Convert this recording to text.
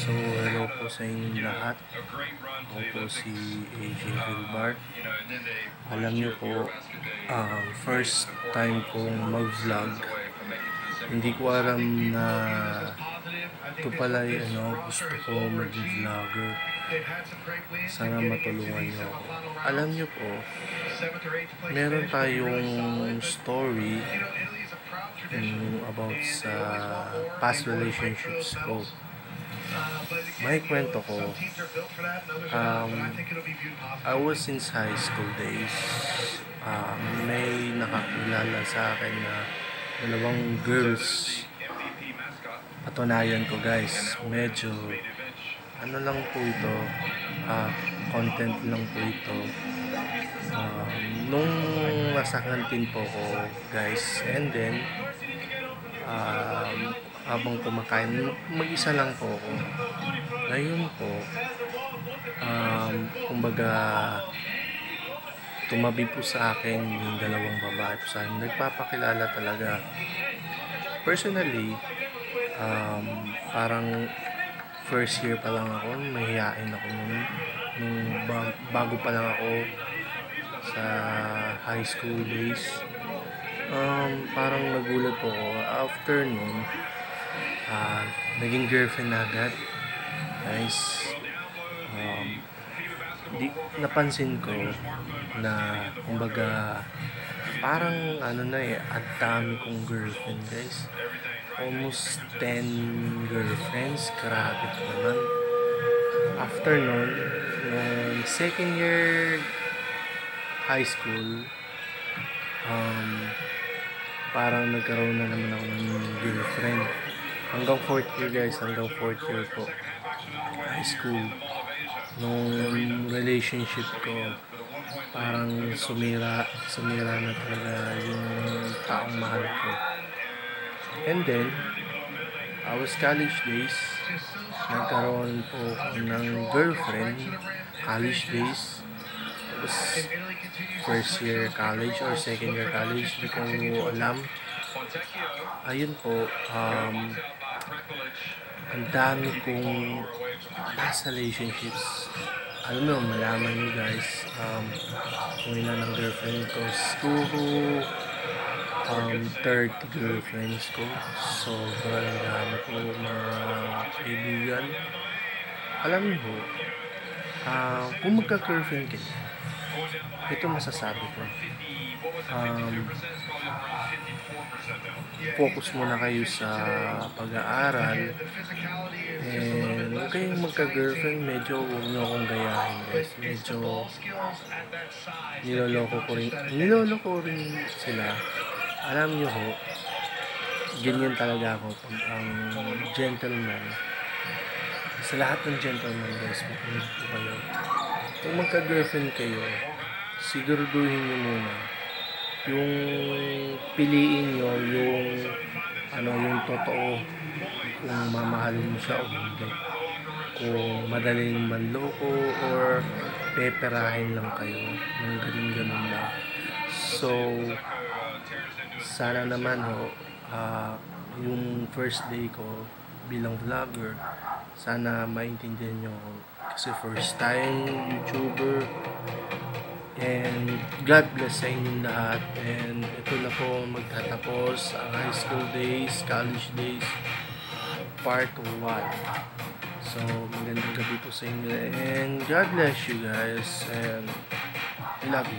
So, hello po sa inyong lahat. Ako po si AJ Vilbar. Alam niyo po, first time kong mag-vlog. Hindi ko alam na ito pala yung gusto ko maging vlogger. Sana matulungan niyo ako. Alam niyo po, meron tayong story about sa past relationships ko. May kwento ko. I was since high school days. May nakakilala sa akin na dalawang girls. Patunayan ko guys, medyo ano lang po ito, content lang po ito. Nung nasa kantin po ko guys, and then habang kumakain, mag-isa lang po ako. Ngayon po, kumbaga, tumabi po sa akin yung dalawang babae po sa akin. Nagpapakilala talaga. Personally, parang first year pa lang ako, mahihain ako nung bago pa lang ako sa high school days. Parang nagulat po ako. After nun, naging girlfriend na agad. Guys, napansin ko na kumbaga parang ang dami kong girlfriend guys. Almost 10 girlfriends. Grabe ko naman. After nun, second year high school, parang nagkaroon na naman ako ng girlfriend. Hanggang 4th year guys, hanggang 4th year po high school. Nung relationship ko, parang sumira na talaga yung taong mahal ko. And then, I was college days. Nagkaroon po ako ng girlfriend. College days. It was first year college or second year college, hindi ko alam. Ayun po, ang dami kong past relationships. Alam mo, malaman nyo guys, kung ilan ang girlfriend ko. Siguro 30 girlfriends ko. Sobrang dami ko mga kaibigan. Alam niyo po, kung magka-girlfriend kayo, ito masasabi ko, focus muna kayo sa pag-aaral, and huwag kayong magka-girlfriend, medyo huwag nyo akong gayahin guys. Medyo niloloko rin sila. Alam nyo ho, ganyan talaga ako pag ang gentleman. Sa lahat ng gentleman guys, makinig po kayo. Kung magka-girlfriend kayo, siguraduhin nyo muna yung piliin nyo yung totoo, kung mamahalin mo siya o hindi, kung madaling manloko or peperahin lang kayo ng ganun lang. So sana naman yung first day ko bilang vlogger, sana maintindihan nyo kasi first time YouTuber. And God bless sa inyong lahat. And ito na po magtatapos ang high school days, college days, part 1. So magandang gabi po sa inyo. And God bless you guys. And I love you.